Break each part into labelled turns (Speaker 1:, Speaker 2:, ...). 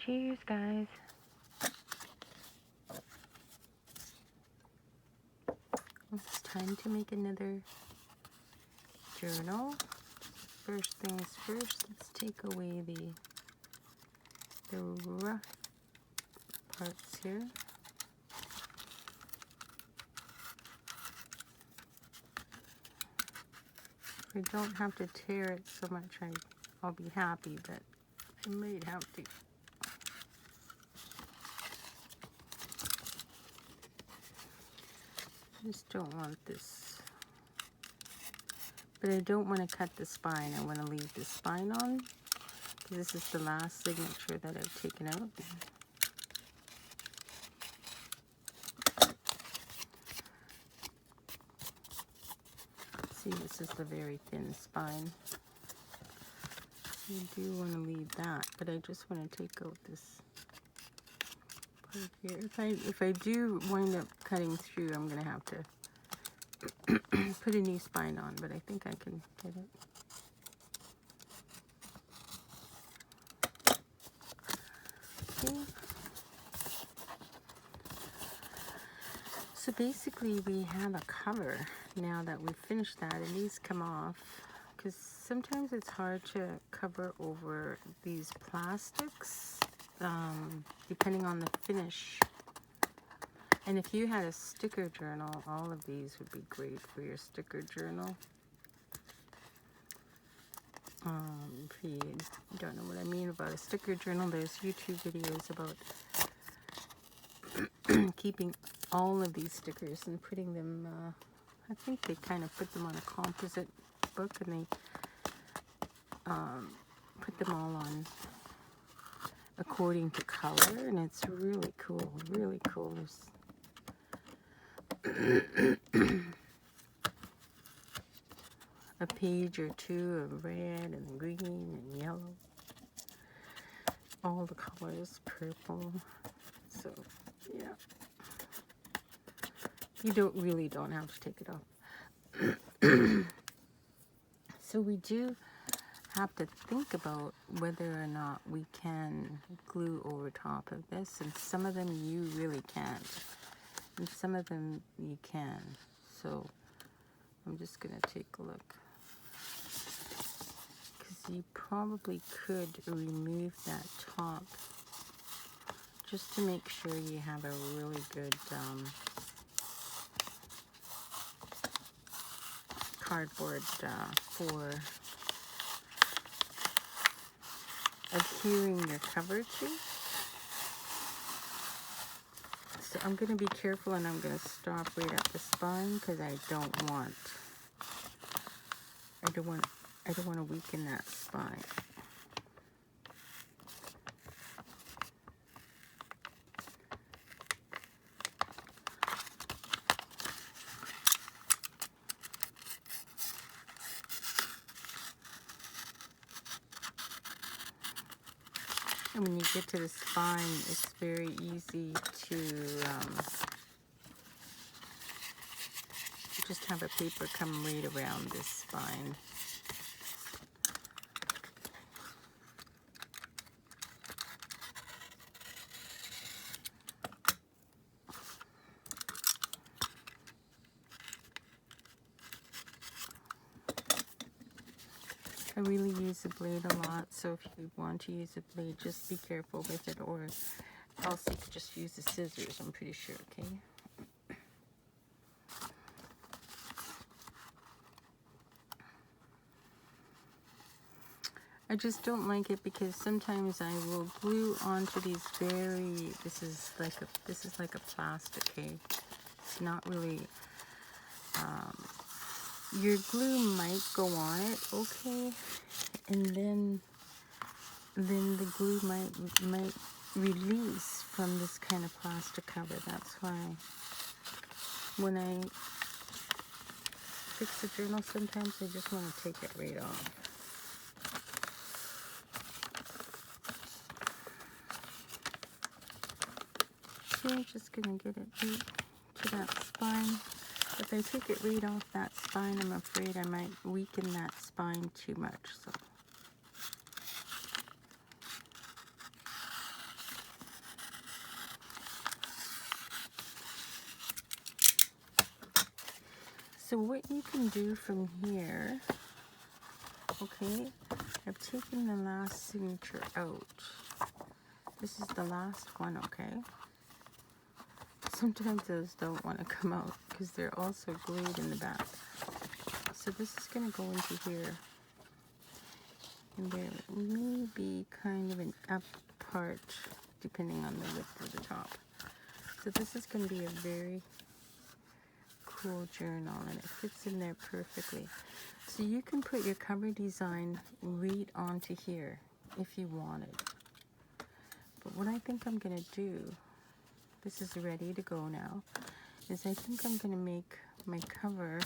Speaker 1: Cheers, guys. It's time to make another journal. First things first, let's take away the rough parts here. If I don't have to tear it so much, I'll be happy, but I might have to. I just don't want this. But I don't want to cut the spine. I want to leave the spine on. This is the last signature that I've taken out. See, this is the very thin spine. I do want to leave that, but I just want to take out this part here. If I do wind up cutting through, I'm going to have to put a new spine on, but I think I can get it. Okay. So basically we have a cover now that we've finished that, and these come off because sometimes it's hard to cover over these plastics depending on the finish. And if you had a sticker journal, all of these would be great for your sticker journal. If you don't know what I mean about a sticker journal, there's YouTube videos about keeping all of these stickers and putting them, I think they kind of put them on a composite book, and they put them all on according to color, and it's really cool, really cool. A page or two of red and green and yellow, all the colors, purple. So yeah, you don't have to take it off. So we do have to think about whether or not we can glue over top of this, and some of them you really can't, and some of them you can. So I'm just gonna take a look, because you probably could remove that top just to make sure you have a really good cardboard for adhering your cover to. So I'm going to be careful, and I'm going to stop right at the spine because I don't want to weaken that spine. And when you get to the spine, it's very easy to just have a paper come right around this spine. I really use the blade a lot, so if you want to use a blade, just be careful with it, or else you could just use the scissors, I'm pretty sure, okay? I just don't like it because sometimes I will glue onto these this is like a plastic, okay? It's not really, your glue might go on it, okay, and then the glue might release from this kind of plastic cover. That's why when I fix the journal, sometimes I just want to take it right off. So I'm just going to get it right to that spine. If I take it right off that spine, I'm afraid I might weaken that spine too much. So So what you can do from here, okay, I've taken the last signature out. This is the last one, okay? Sometimes those don't want to come out because they're also glued in the back. So this is going to go into here. And there may be kind of an up part depending on the width of the top. So this is going to be a very cool journal, and it fits in there perfectly. So you can put your cover design right onto here if you wanted. But what I think I'm going to do, this is ready to go now, is I think I'm going to make my cover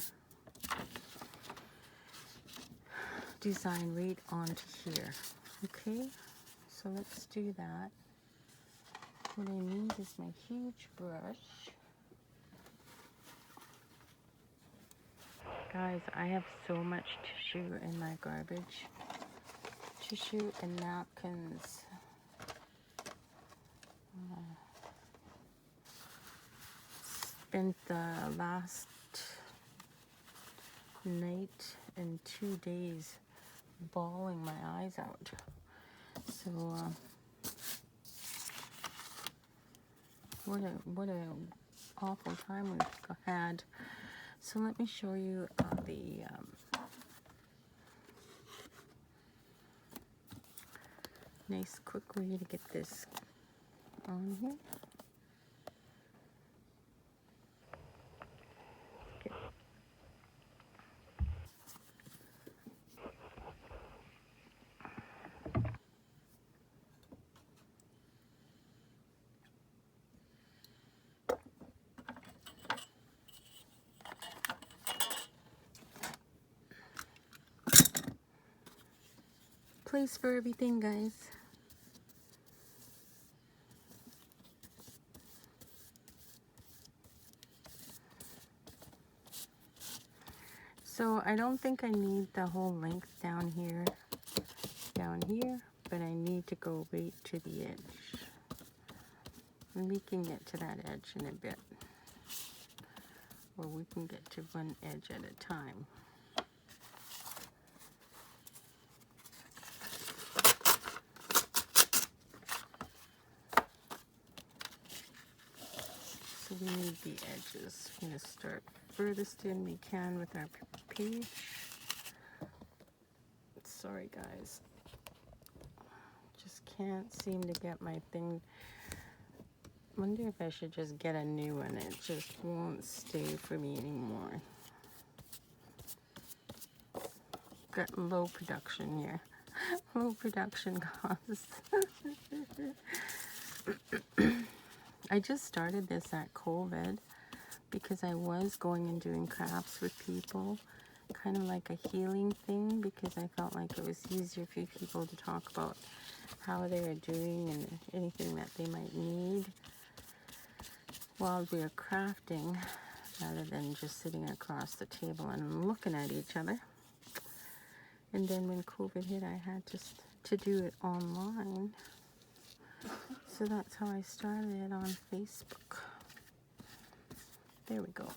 Speaker 1: design right onto here. Okay, so let's do that. What I need is my huge brush. Guys, I have so much tissue in my garbage. Tissue and napkins. Spent the last night and 2 days bawling my eyes out. So what a awful time we've had. So let me show you the nice quick way to get this on here. Place for everything, guys. So I don't think I need the whole length down here, but I need to go right to the edge. And we can get to that edge in a bit. Or we can get to one edge at a time. So we need the edges. We're going to start furthest in we can with our page. Sorry guys. Just can't seem to get my thing. Wonder if I should just get a new one. It just won't stay for me anymore. Got low production here. Low production costs. I just started this at COVID because I was going and doing crafts with people, kind of like a healing thing, because I felt like it was easier for people to talk about how they were doing and anything that they might need while we were crafting, rather than just sitting across the table and looking at each other. And then when COVID hit, I had to do it online. So that's how I started it on Facebook. There we go.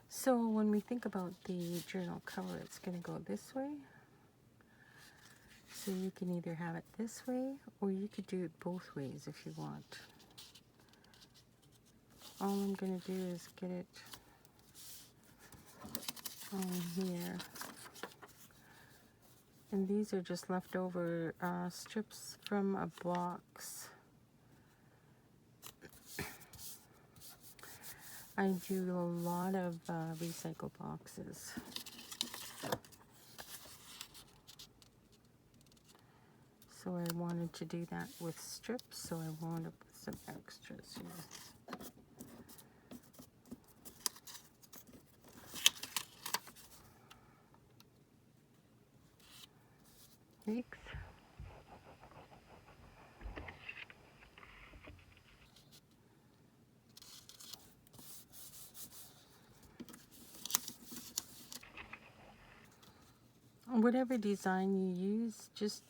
Speaker 1: So when we think about the journal cover, it's going to go this way. So you can either have it this way, or you could do it both ways if you want. All I'm going to do is get it on here. And these are just leftover strips from a box. I do a lot of recycle boxes. So I wanted to do that with strips, so I wound up with some extras here. Thanks. Whatever design you use, just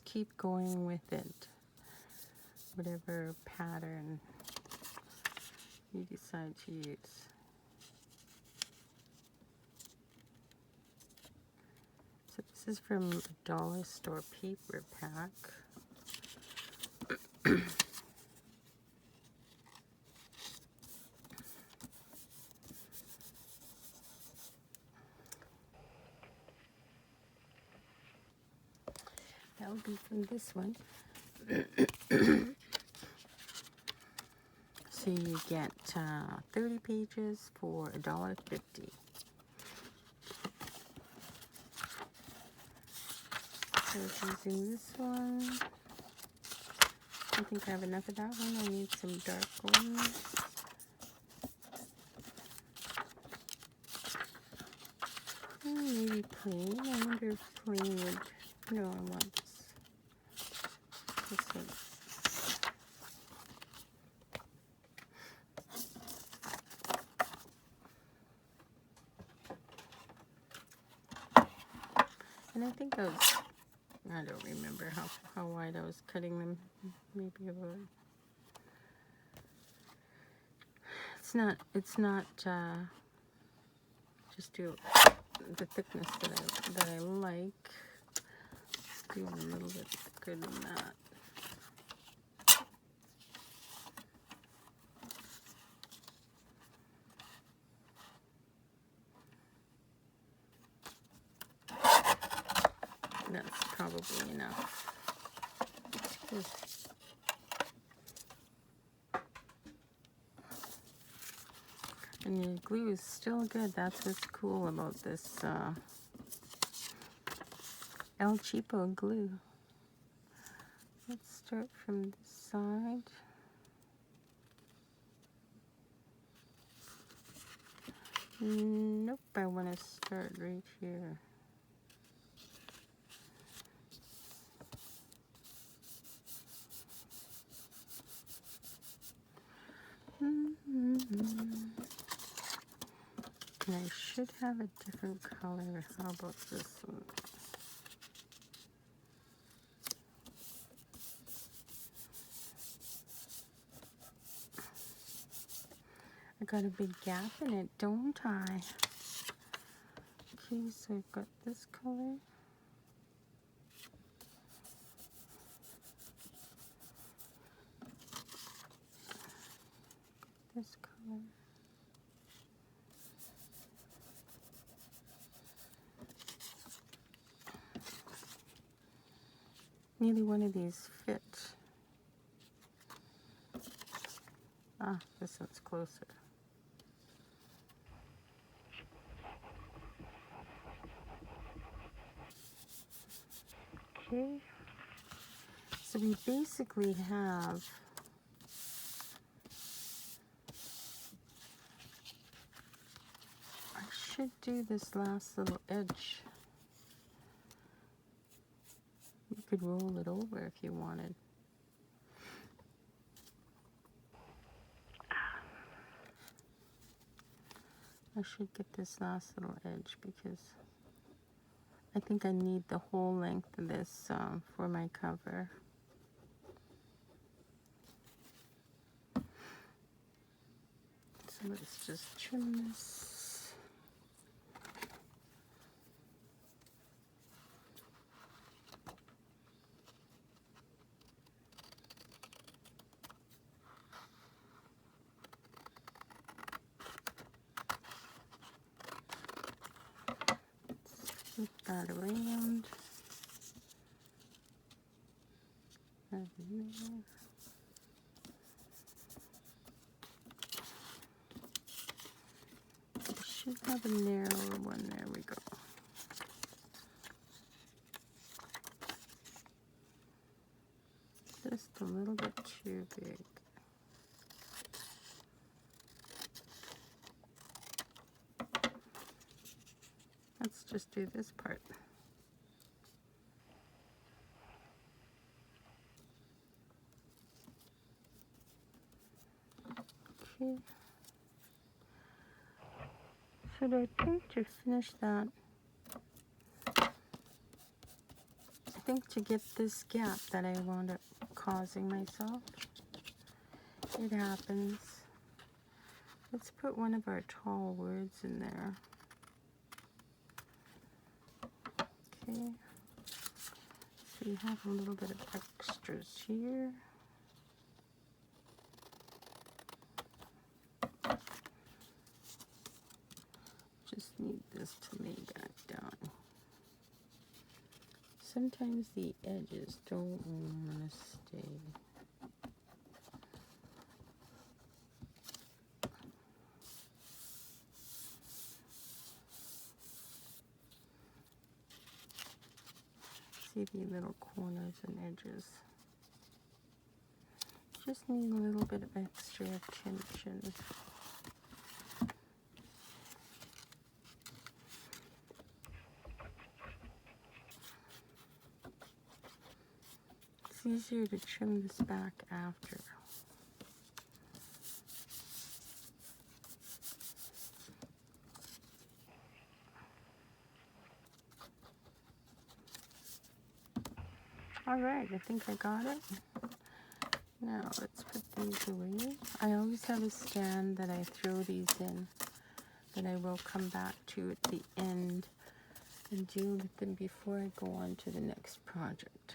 Speaker 1: keep going with it. Whatever pattern you decide to use. So this is from a dollar store paper pack. That will be from this one. So you get 30 pages for $1.50. So using this one, I think I have enough of that one. I need some dark ones. Maybe plain. I wonder if plain would. No, I want this one. And I think I don't remember how wide I was cutting them. Maybe about. It's not just do the thickness that I like. Let's do a little bit thicker than that. That's probably enough. And your glue is still good. That's what's cool about this El Cheapo glue. Let's start from this side. Nope, I want to start right here. And I should have a different color. How about this one? I got a big gap in it, don't I? Okay, so I've got this color. This color. Neither one of these fit. Ah, this one's closer. Okay. So we basically have I should do this last little edge. You could roll it over if you wanted. I should get this last little edge because I think I need the whole length of this for my cover. So let's just trim this. Flip that around. Over there. I should have a narrower one. There we go. Just a little bit too big. Let's just do this part. Okay. So I think to finish that, I think to get this gap that I wound up causing myself, it happens. Let's put one of our tall words in there. Okay. So we have a little bit of extras here. Just need this to lay back down. Sometimes the edges don't want to stay. See the little corners and edges. Just need a little bit of extra attention. It's easier to trim this back after. Alright, I think I got it. Now let's put these away. I always have a stand that I throw these in that I will come back to at the end and deal with them before I go on to the next project.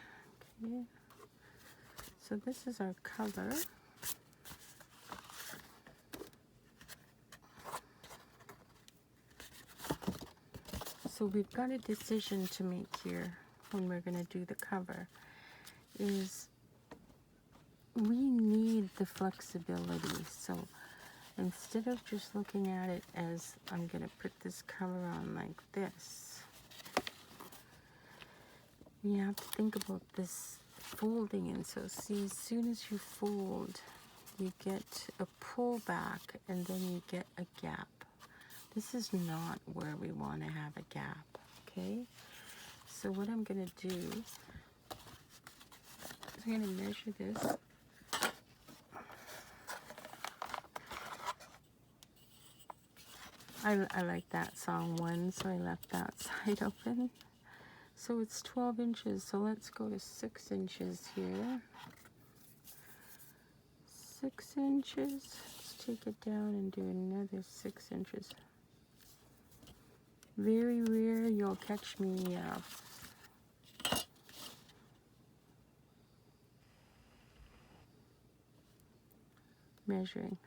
Speaker 1: Okay. So this is our cover. So we've got a decision to make here when we're going to do the cover. Is we need the flexibility. So instead of just looking at it as I'm going to put this cover on like this, we have to think about this folding. And so see, as soon as you fold, you get a pull back and then you get a gap. This is not where we want to have a gap, okay? So what I'm going to do is I'm going to measure this. I like that song one, so I left that side open. So it's 12 inches, so let's go to 6 inches here. 6 inches. Let's take it down and do another 6 inches. Very rare you'll catch me measuring.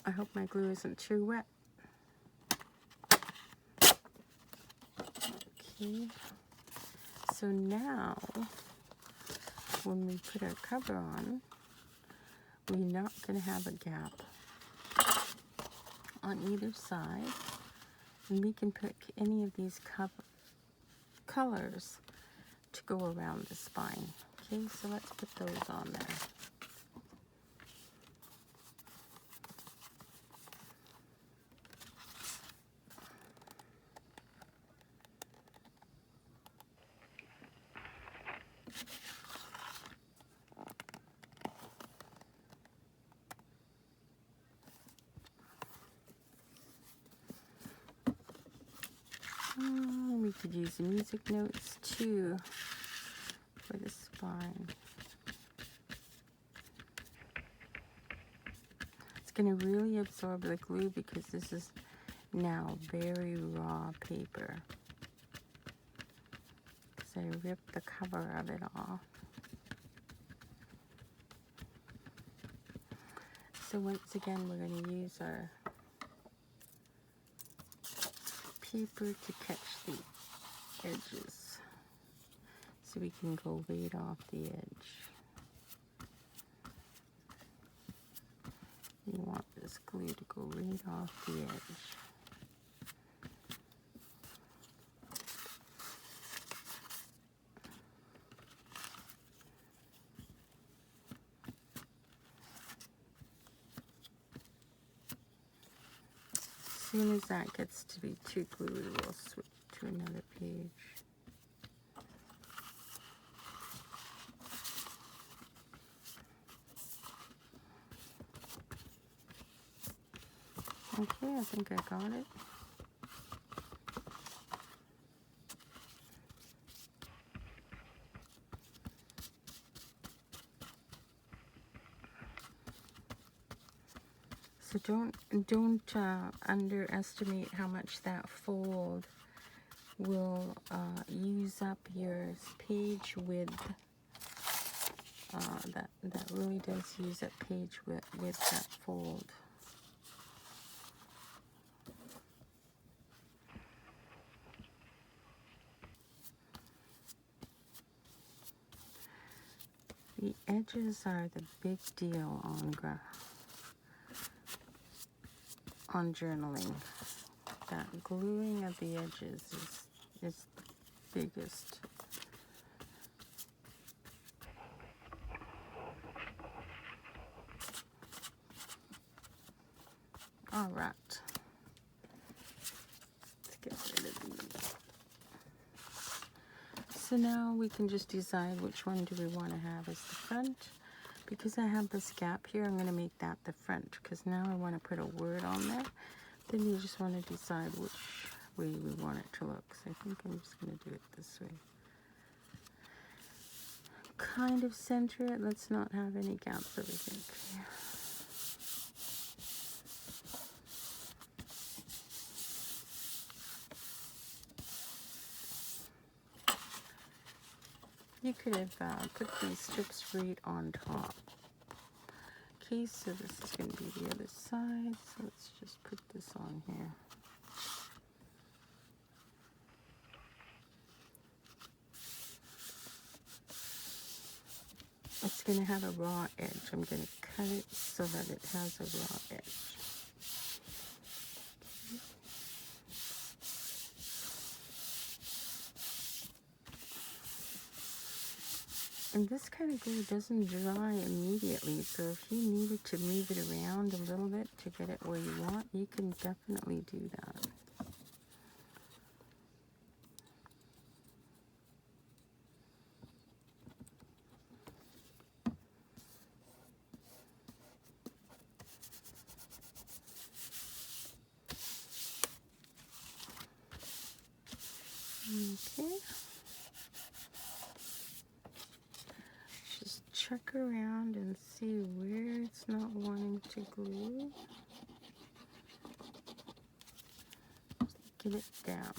Speaker 1: I hope my glue isn't too wet. Okay, so now when we put our cover on, we're not going to have a gap on either side, and we can pick any of these colors to go around the spine. Okay, so let's put those on there. We could use the music notes too for the spine. It's going to really absorb the glue because this is now very raw paper. Because I ripped the cover of it off. So once again, we're going to use our paper to catch the edges, so we can go right off the edge. You want this glue to go right off the edge. As soon as that gets to be too glued, we'll switch to another page. Okay, I think I got it. So don't underestimate how much that fold will use up your page width. That really does use up page width with that fold. The edges are the big deal on journaling. That gluing of the edges is the biggest. All right. Let's get rid of these. So now we can just decide which one do we want to have as the front. Because I have this gap here, I'm going to make that the front, because now I want to put a word on there. Then you just want to decide which way we want it to look. So I think I'm just going to do it this way. Kind of center it. Let's not have any gaps, I think. You could have put these strips right on top. Okay, so this is going to be the other side. So let's just put this on here. It's going to have a raw edge. I'm going to cut it so that it has a raw edge. And this kind of glue doesn't dry immediately, so if you needed to move it around a little bit to get it where you want, you can definitely do that. Okay. Just check around and see where it's not wanting to glue. Just get it down.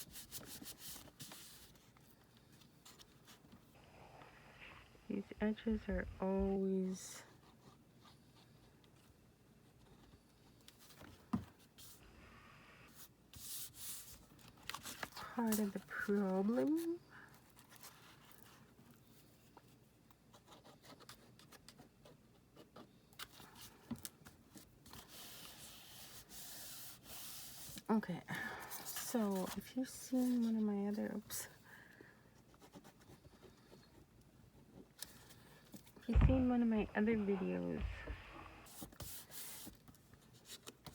Speaker 1: These edges are always part of the problem. Okay, so if you've seen one of my other, if you've seen one of my other videos,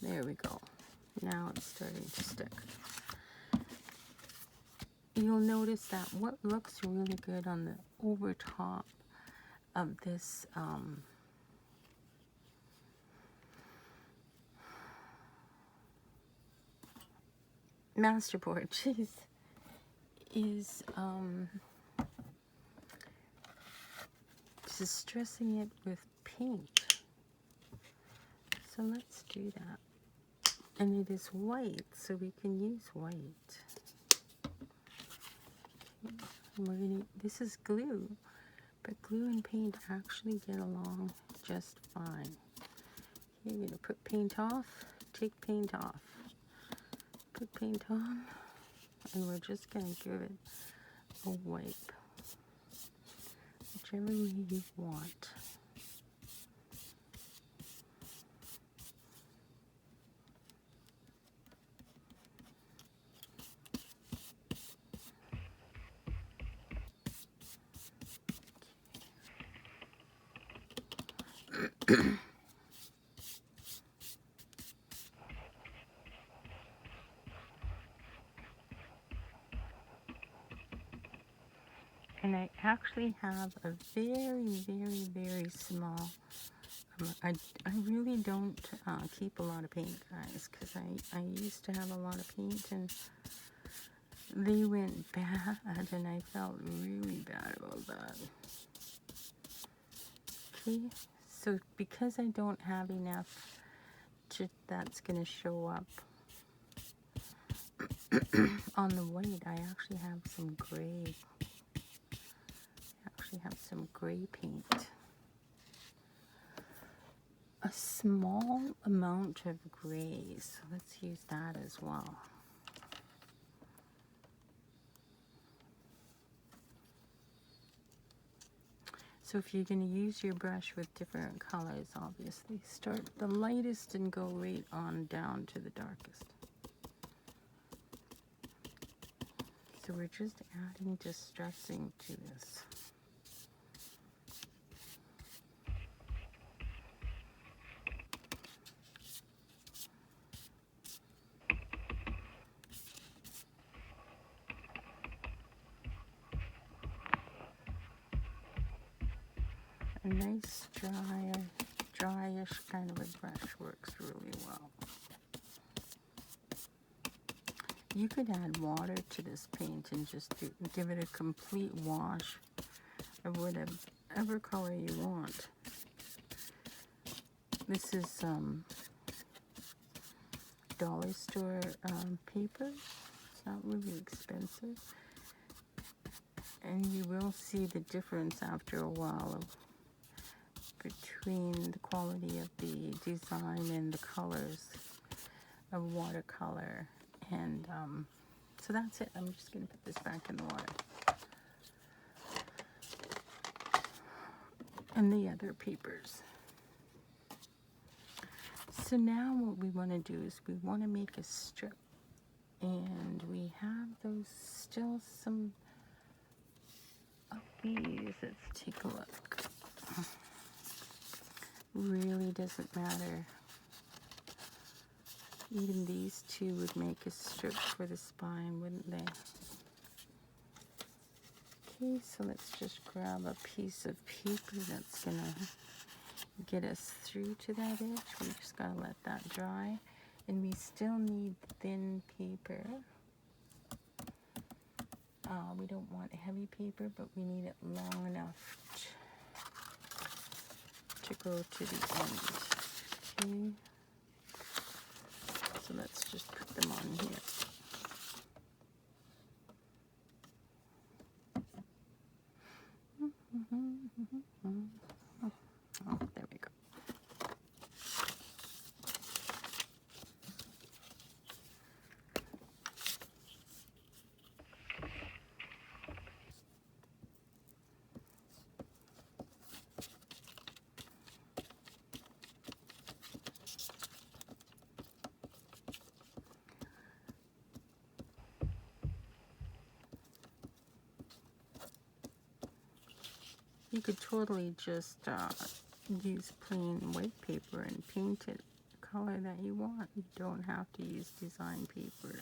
Speaker 1: there we go. Now it's starting to stick. You'll notice that what looks really good on the over top of this masterboard, jeez, is just stressing it with paint. So let's do that. And it is white, so we can use white. And we're gonna, this is glue, but glue and paint actually get along just fine. Okay, you're gonna put paint off, take paint off, put paint on, and we're just gonna give it a wipe, whichever way you want. And I actually have a very small, I really don't keep a lot of paint, guys, because I used to have a lot of paint and they went bad and I felt really bad about that. Okay, so because I don't have enough that's going to show up on the white. I actually have some gray. Paint. A small amount of gray, so let's use that as well. So if you're going to use your brush with different colors, obviously start the lightest and go right on down to the darkest. So we're just adding distressing to this. A nice dryish kind of a brush works really well. You could add water to this paint and just give it a complete wash of whatever color you want. This is dollar store paper. It's not really expensive. And you will see the difference after a while between the quality of the design and the colors of watercolor. And so that's it. I'm just going to put this back in the water. And the other papers. So now what we want to do is we want to make a strip. And we have those still some of these. Let's take a look. Really doesn't matter. Even these two would make a strip for the spine, wouldn't they? Okay, so let's just grab a piece of paper that's gonna get us through to that edge. We just gotta let that dry. And we still need thin paper. We don't want heavy paper, but we need it long enough to go to the end. Okay. So let's just put them on here. Oh, there we go. You could totally just use plain white paper and paint it the color that you want. You don't have to use design paper.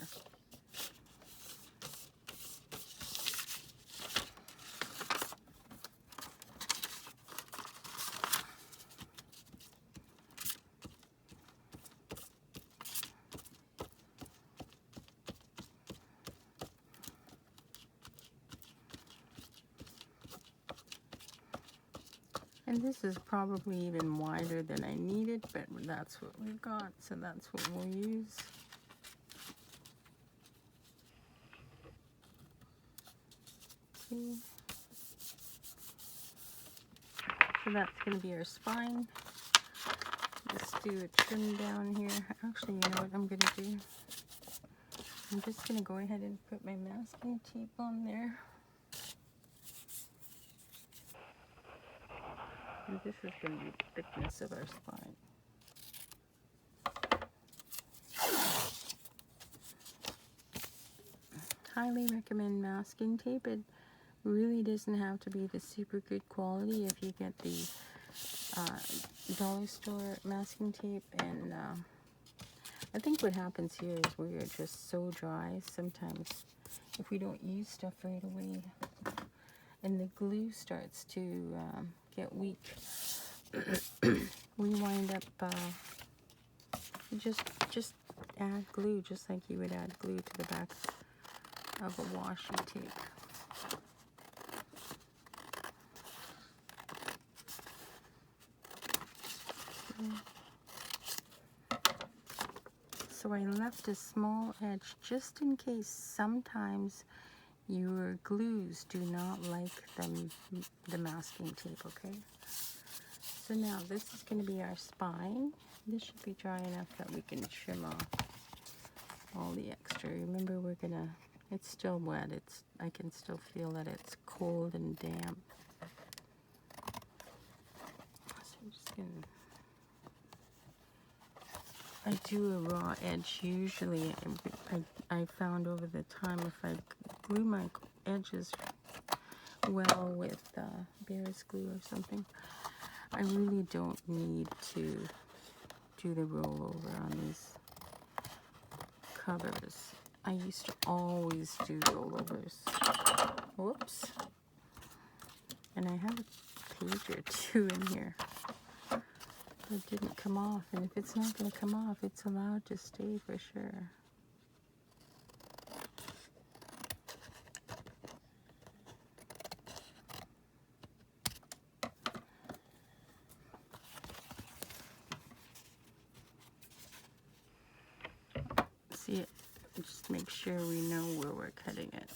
Speaker 1: And this is probably even wider than I needed, but that's what we've got, so that's what we'll use. Okay. So that's going to be our spine. Let's do a trim down here. Actually, you know what I'm going to do? I'm just going to go ahead and put my masking tape on there. And this is going to be the thickness of our spine. Highly recommend masking tape. It really doesn't have to be the super good quality if you get the dollar store masking tape. And I think what happens here is we are just so dry sometimes if we don't use stuff right away and the glue starts to get weak, we wind up just add glue just like you would add glue to the back of a washi tape. So I left a small edge just in case. Sometimes your glues do not like the masking tape, okay? So now this is going to be our spine. This should be dry enough that we can trim off all the extra. Remember, we're gonna, it's still wet. I can still feel that it's cold and damp. So I'm just gonna, I do a raw edge usually. I found over the time if I glue my edges well with Bear's glue or something, I really don't need to do the rollover on these covers. I used to always do rollovers. Whoops. And I have a page or two in here that didn't come off. And if it's not going to come off, it's allowed to stay for sure. See it? Just make sure we know where we're cutting it.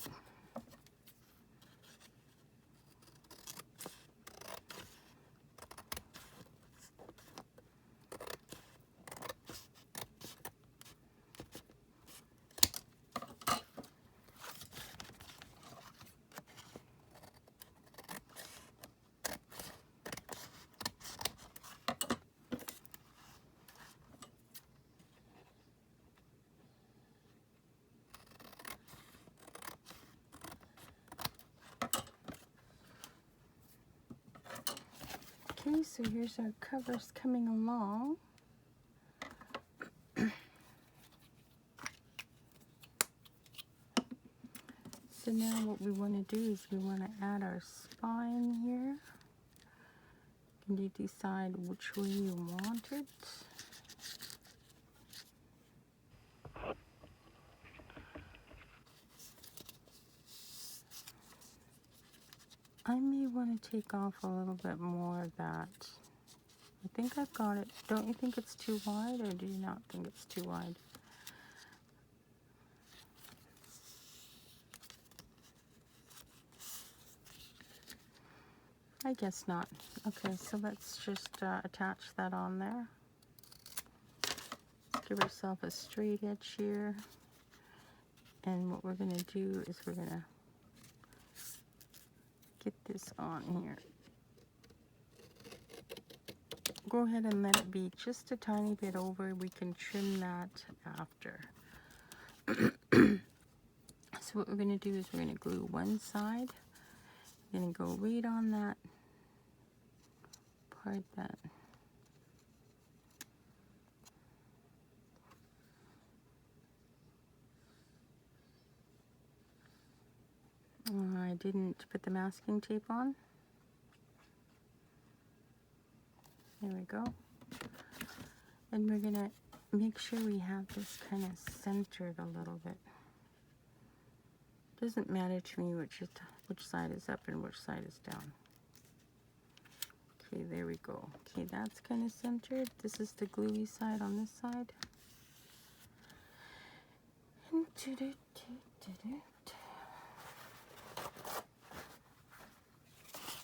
Speaker 1: Okay, so here's our covers coming along. So now what we want to do is we want to add our spine here. And you decide which way you want it. I may want to take off a little bit more of that. I think I've got it. Don't you think it's too wide, or do you not think it's too wide? I guess not. Okay, so let's just attach that on there. Give ourselves a straight edge here. And what we're going to do is we're going to get this on here. Go ahead and let it be just a tiny bit over. We can trim that after. So what we're going to do is we're going to glue one side. We're going to go right on that part that I didn't put the masking tape on. There we go. And we're gonna make sure we have this kind of centered a little bit. Doesn't matter to me which side is up and which side is down. Okay, there we go. Okay, that's kind of centered. This is the gluey side on this side. And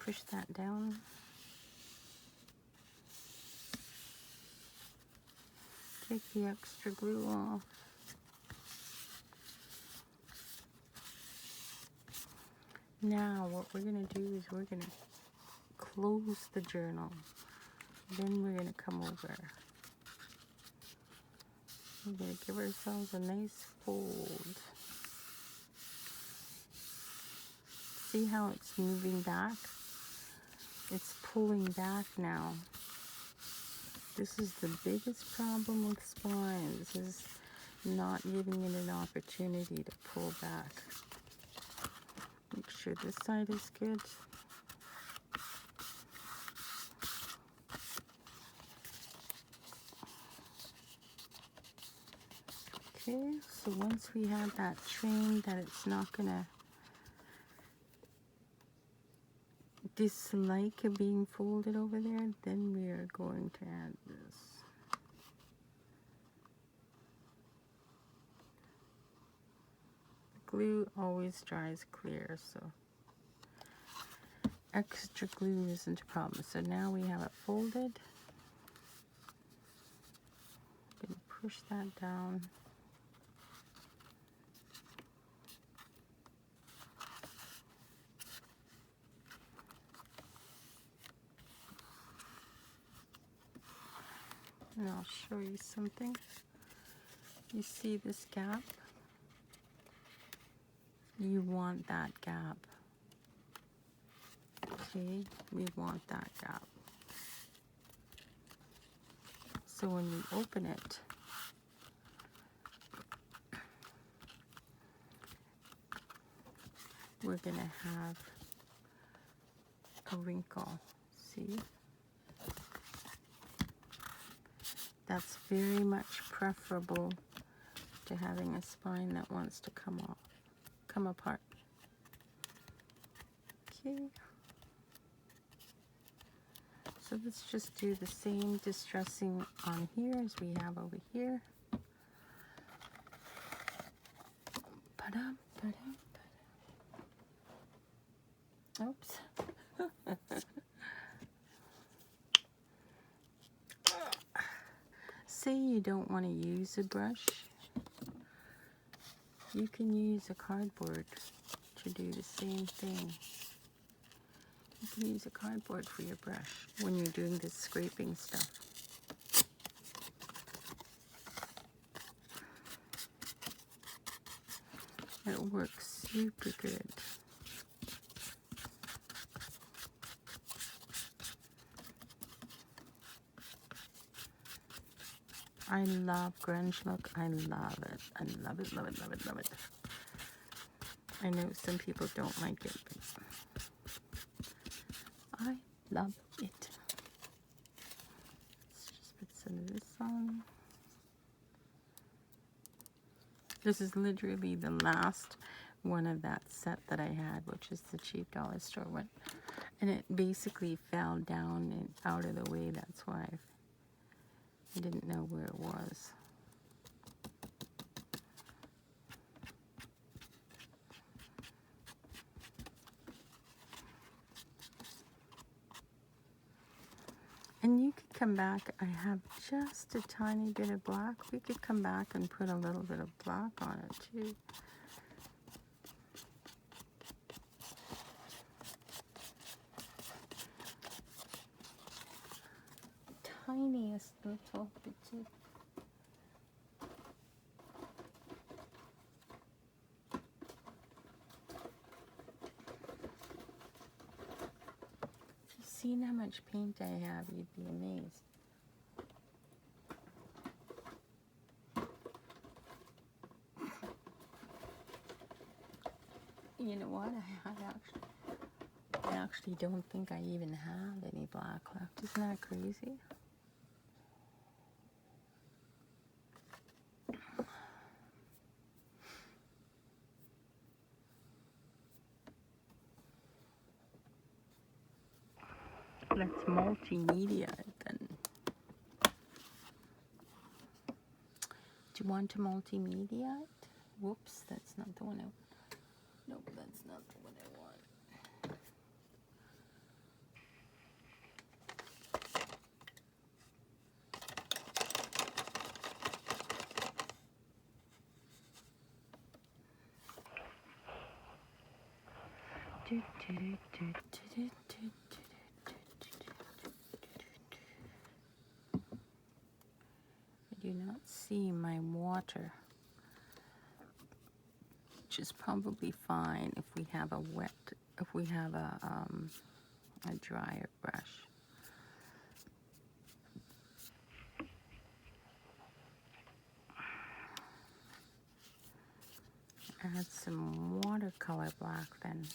Speaker 1: push that down. Take the extra glue off. Now what we're going to do is we're going to close the journal. Then we're going to come over. We're going to give ourselves a nice fold. See how it's moving back? It's pulling back now. This is the biggest problem with spines, is not giving it an opportunity to pull back. Make sure this side is good. Okay, so once we have that trained that it's not gonna dislike being folded over there, then we are going to add this. glue always dries clear, so extra glue isn't a problem. So now we have it folded. I'm going to push that down. And I'll show you something. You see this gap? You want that gap. See? We want that gap. So when we open it, we're going to have a wrinkle. See? That's very much preferable to having a spine that wants to come apart. Okay. So let's just do the same distressing on here as we have over here. Oops. Say you don't want to use a brush, you can use a cardboard to do the same thing. You can use a cardboard for your brush when you're doing this scraping stuff. It works super good. I love grunge look. I love it. I love it, love it, love it, love it. I know some people don't like it, but I love it. Let's just put some of this on. This is literally the last one of that set that I had, which is the cheap dollar store one. And it basically fell down and out of the way. That's why I didn't know where it was. And you could come back, I have just a tiny bit of black. We could come back and put a little bit of black on it too. Tiniest little bit of seen how much paint I have, you'd be amazed. You know what? I actually don't think I even have any black left. Isn't that crazy? Let's multimedia it then. Do you want to multimedia it? Whoops, that's not the one I want. Nope, that's not the one I want. I do not see my water, which is probably fine if we have a drier brush. Add some watercolor black then.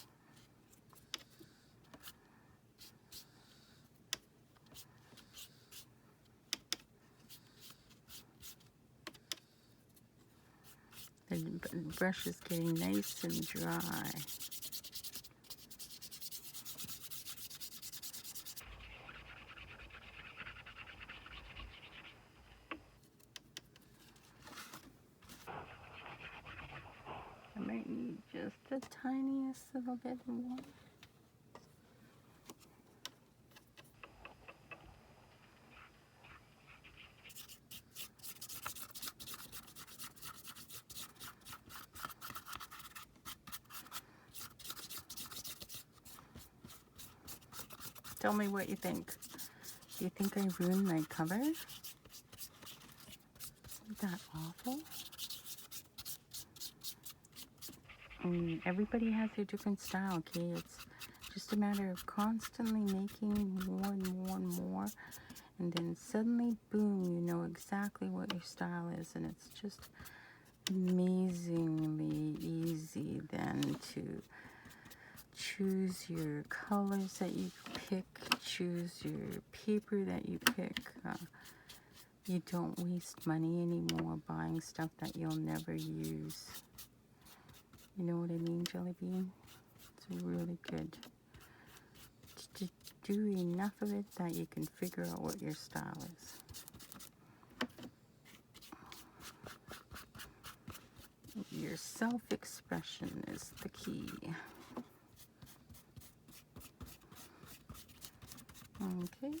Speaker 1: The brush is getting nice and dry. I might need the tiniest little bit more. Tell me what you think. Do you think I ruined my cover? Isn't that awful? Everybody has their different style, okay? It's just a matter of constantly making more and more and more. And then suddenly, boom, you know exactly what your style is. And it's just amazingly easy then to choose your colors that you pick, choose your paper that you pick. You don't waste money anymore buying stuff that you'll never use. You know what I mean, Jelly Bean? It's really good. Just do enough of it that you can figure out what your style is. Your self-expression is the key. Okay.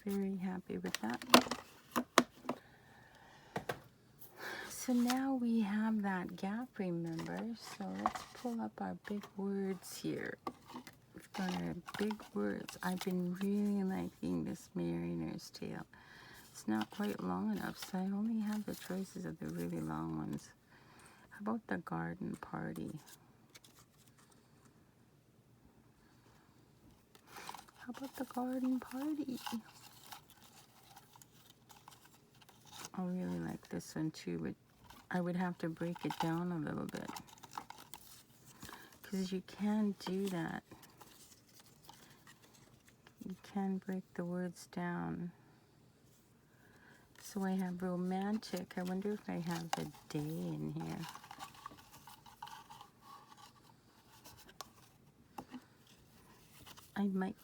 Speaker 1: Very happy with that. So now we have that gap, remember? So let's pull up our big words here. We've got our big words. I've been really liking this Mariner's Tale. It's not quite long enough, so I only have the choices of the really long ones. How about the garden party? How about the garden party? I really like this one too, but I would have to break it down a little bit. Because you can do that. You can break the words down. So I have romantic. I wonder if I have the day in here. I might.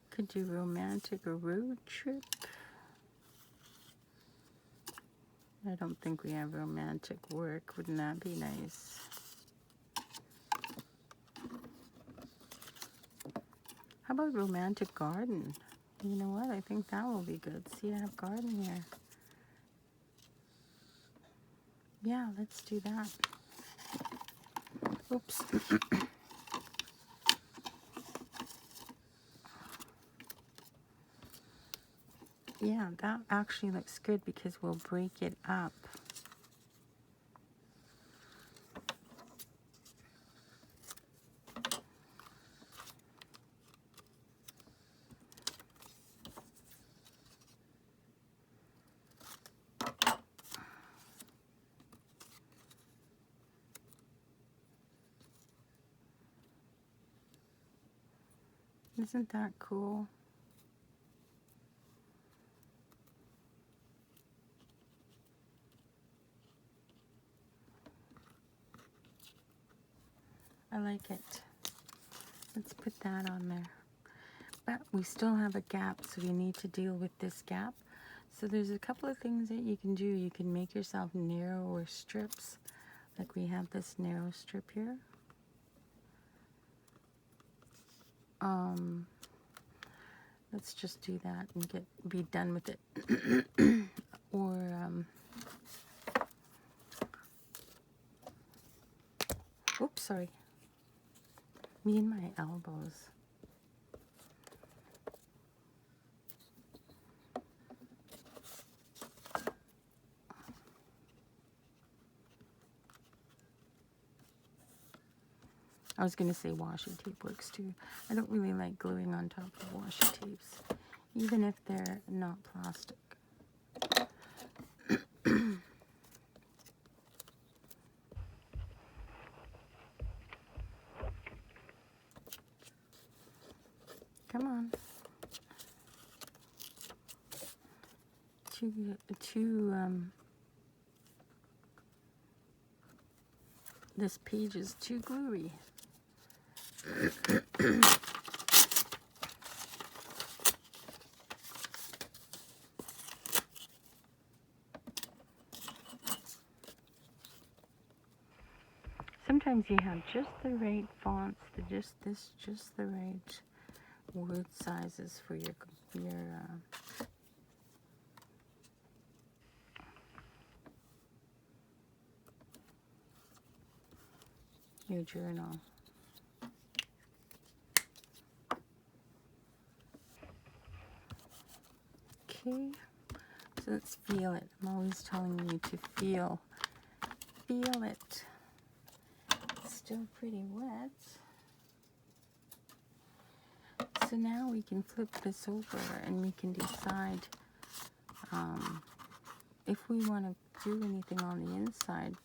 Speaker 1: Could do romantic or road trip. I don't think we have romantic work. Wouldn't that be nice? How about romantic garden? You know what? I think that will be good. See, I have garden here. Yeah, let's do that. Oops. Yeah, that actually looks good because we'll break it up. Isn't that cool? I like it. Let's put that on there. But we still have a gap, so we need to deal with this gap. So there's a couple of things that you can do. You can make yourself narrower strips, like we have this narrow strip here. Let's just do that and be done with it. Or oops, sorry. Me and my elbows. I was going to say washi tape works too. I don't really like gluing on top of washi tapes, even if they're not plastic. Come on. This page is too gluey. sometimes you have just the right fonts, just the right word sizes for your journal. Okay, so let's feel it. I'm always telling you to feel it. It's still pretty wet. So now we can flip this over and we can decide if we want to do anything on the inside.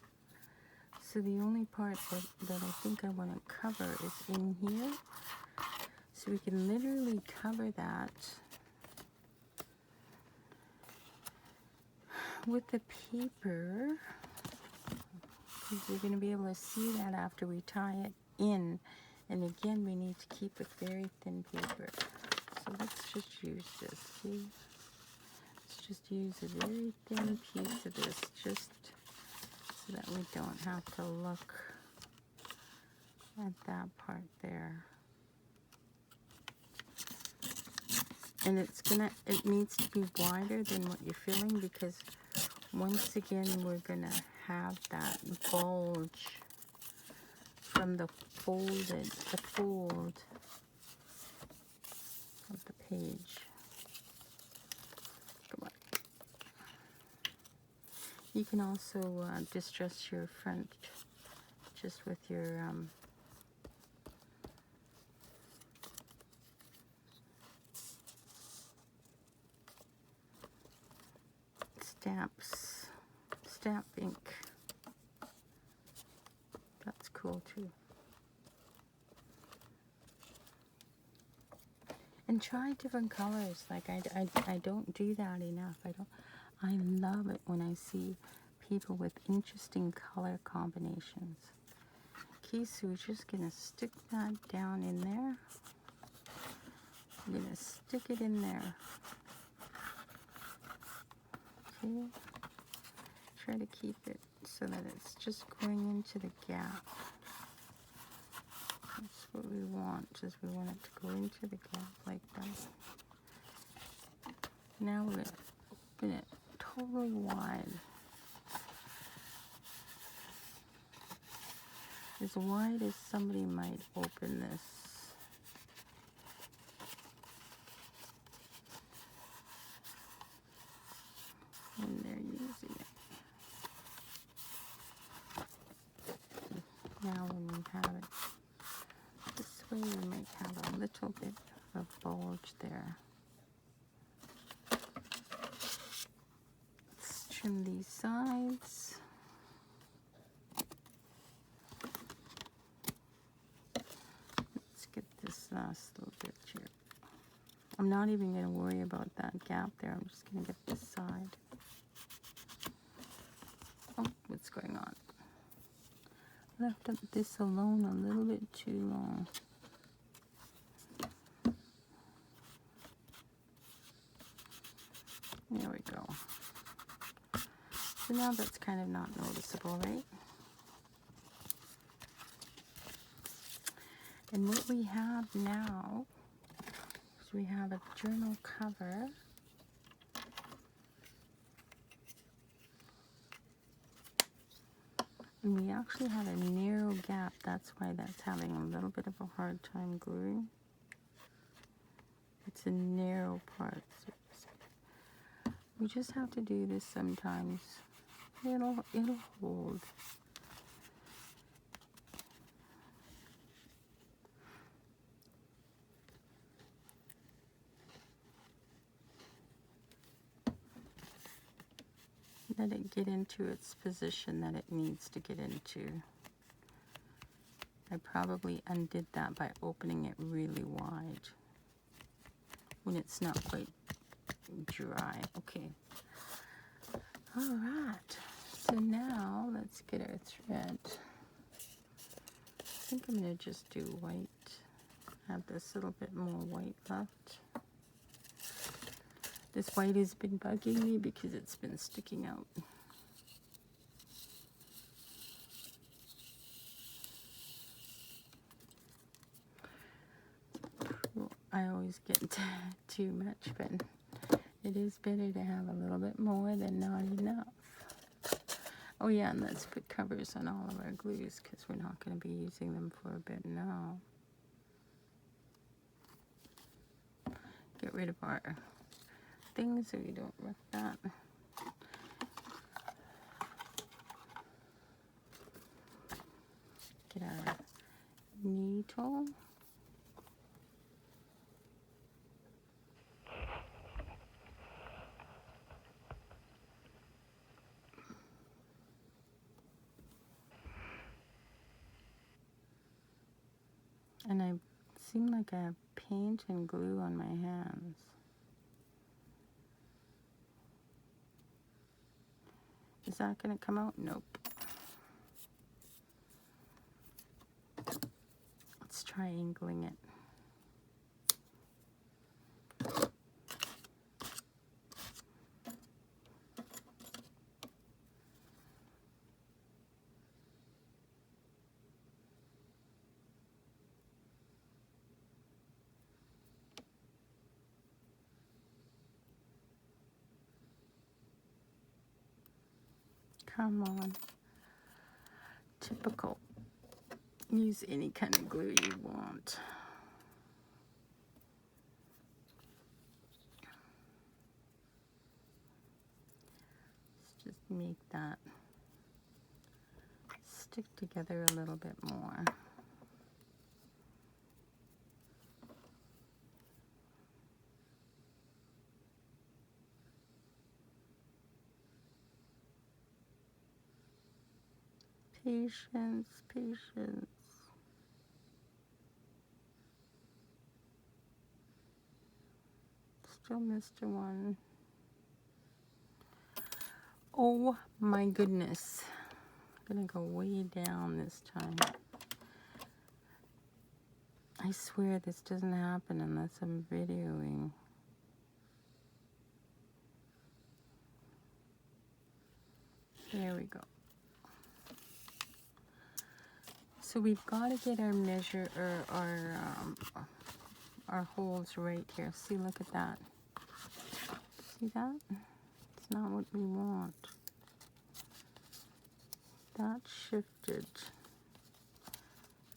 Speaker 1: So the only part that I think I want to cover is in here. So we can literally cover that with the paper, because we're going to be able to see that after we tie it in. And again, we need to keep it very thin paper. So let's just use this, see? Let's just use a very thin piece of this, just so that we don't have to look at that part there. And it needs to be wider than what you're feeling, because once again, we're gonna have that bulge from the fold of the page. Come on. You can also distress your front just with your stamp ink. That's cool too. And try different colors. Like I don't do that enough. I love it when I see people with interesting color combinations. Okay, so we're just gonna stick that down in there. I'm gonna stick it in there. Okay. Try to keep it so that it's just going into the gap. That's what we want, is we want it to go into the gap like that. Now we're going to open it totally wide. As wide as somebody might open this. When they're using it. Now when we have it this way, we might have a little bit of a bulge there. Let's trim these sides. Let's get this last little bit here. I'm not even going to worry about that gap there. I'm just going to get this side. Oh, what's going on? Left this alone a little bit too long. There we go. So now that's kind of not noticeable, right? And what we have now is we have a journal cover. And we actually have a narrow gap. That's why that's having a little bit of a hard time gluing. It's a narrow part. We just have to do this sometimes. It'll hold. Let it get into its position that it needs to get into. I probably undid that by opening it really wide when it's not quite dry. Okay. All right. So now let's get our thread. I think I'm going to just do white. Have this little bit more white left. This white has been bugging me because it's been sticking out. I always get too much, but it is better to have a little bit more than not enough. Oh yeah, and let's put covers on all of our glues because we're not going to be using them for a bit now. Get rid of our things so we don't wreck that. Get our needle. And I seem like I have paint and glue on my hands. Is that going to come out? Nope. Let's try angling it. Come on. Typical. Use any kind of glue you want. Let's just make that stick together a little bit more. Patience, patience. Still missed one. Oh my goodness. I'm gonna go way down this time. I swear this doesn't happen unless I'm videoing. There we go. So we've got to get our measure or our holes right here. See, look at that. See that? It's not what we want. That shifted.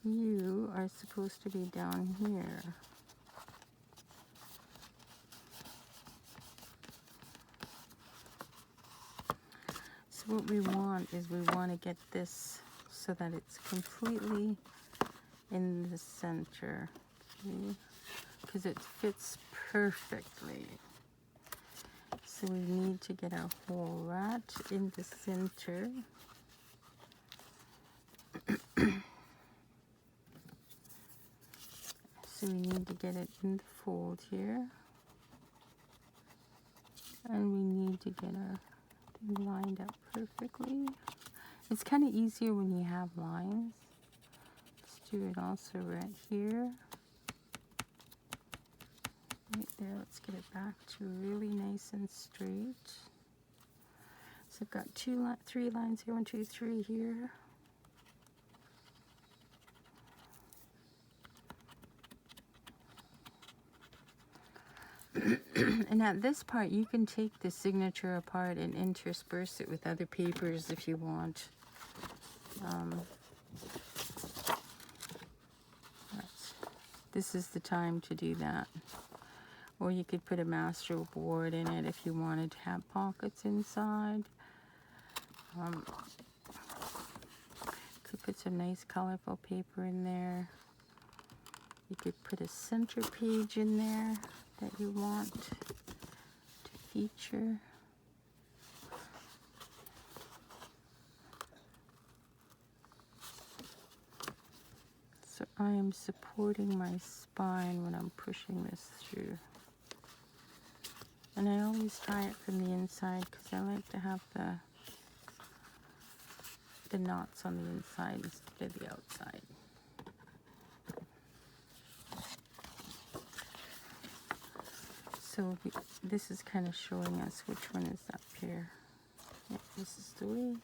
Speaker 1: You are supposed to be down here. So what we want is we want to get this so that it's completely in the center, because it fits perfectly. So we need to get our hole right in the center. So we need to get it in the fold here. And we need to get our thing lined up perfectly. It's kind of easier when you have lines. Let's do it also right here. Right there, let's get it back to really nice and straight. So I've got three lines here, 1, 2, 3 here. And at this part, you can take the signature apart and intersperse it with other papers if you want. This is the time to do that. Or you could put a master board in it if you wanted to have pockets inside. Could put some nice colorful paper in there. You could put a center page in there that you want to feature. So I am supporting my spine when I'm pushing this through. And I always tie it from the inside because I like to have the knots on the inside instead of the outside. So this is kind of showing us which one is up here. Yep, this is the way.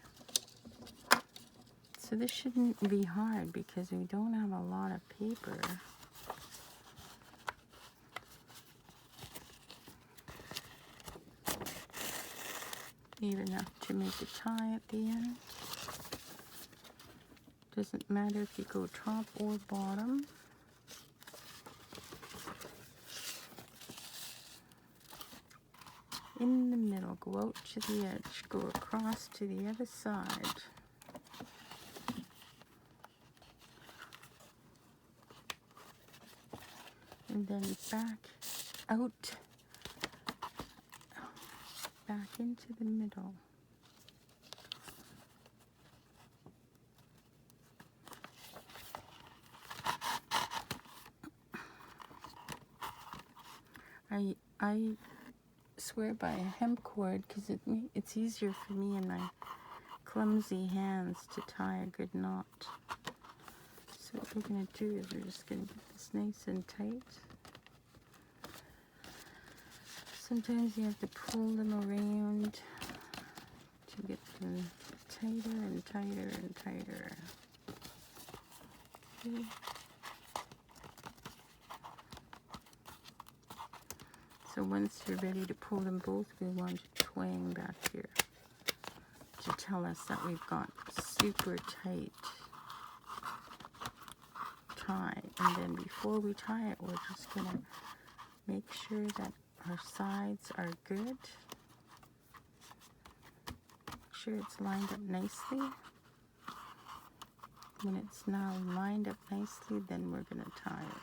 Speaker 1: So this shouldn't be hard because we don't have a lot of paper. Leave enough to make a tie at the end. Doesn't matter if you go top or bottom. In the middle, go out to the edge, go across to the other side. And then back out, back into the middle. I swear by a hemp cord because it's easier for me in my clumsy hands to tie a good knot. So what we're going to do is we're just going to get this nice and tight. Sometimes you have to pull them around to get them tighter and tighter and tighter. Okay. So once you're ready to pull them both, we want to twang back here to tell us that we've got super tight tie. And then before we tie it, we're just going to make sure that our sides are good. Make sure it's lined up nicely. When it's now lined up nicely, then we're going to tie it.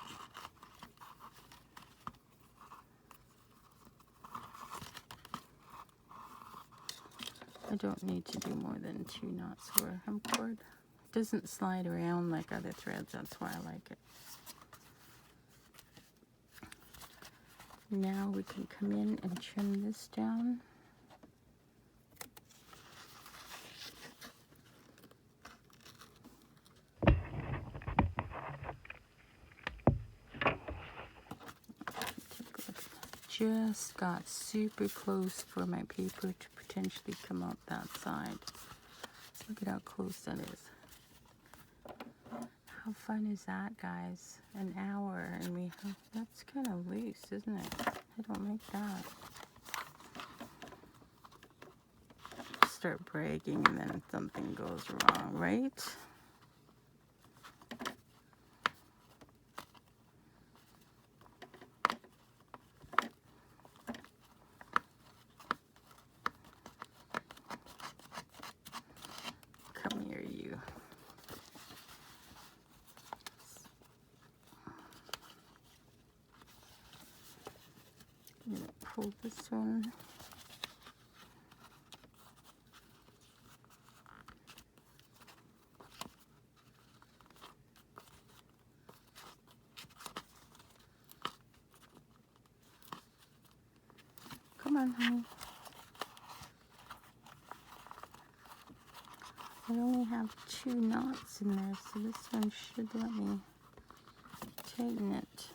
Speaker 1: I don't need to do more than 2 knots for a hemp cord. It doesn't slide around like other threads, that's why I like it. Now we can come in and trim this down. Just got super close for my paper to potentially come out that side. Look at how close that is. How fun is that, guys? An hour and we have, that's kind of loose, isn't it? I don't like that. Start bragging and then something goes wrong, right? Come here, you. I'm gonna pull this one. Come on, honey. I only have 2 knots in there, so this one should let me tighten it.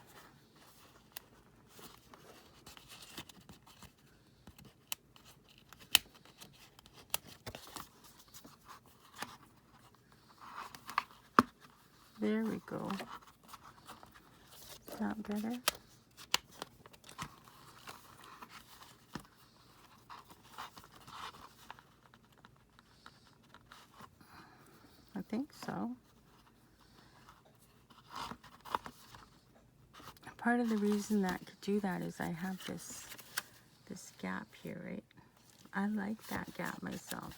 Speaker 1: There we go. Is that better? I think so. Part of the reason that I could do that is I have this gap here, right? I like that gap myself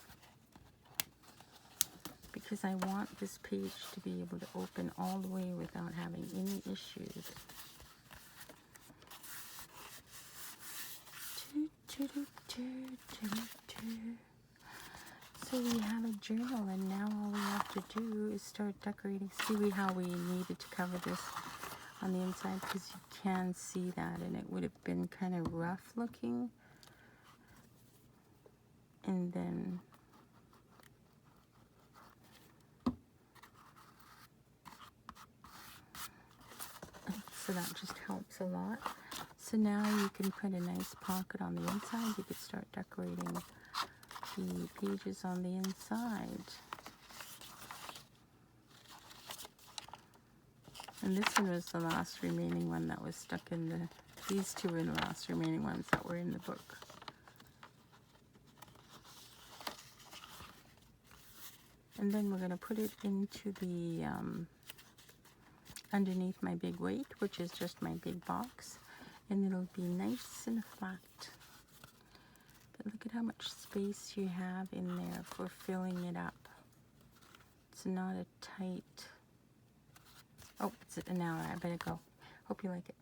Speaker 1: because I want this page to be able to open all the way without having any issues. So we have a journal, and now all we have to do is start decorating. See how we needed to cover this on the inside because you can see that, and it would have been kind of rough looking. And then so that just helps a lot. So now you can put a nice pocket on the inside. You could start decorating the pages on the inside. And this one was the last remaining one that was stuck in the, these two were the last remaining ones that were in the book. And then we're going to put it into the underneath my big weight, which is just my big box, and it'll be nice and flat. But look at how much space you have in there for filling it up. It's not a tight... Oh, now I better go. Hope you like it.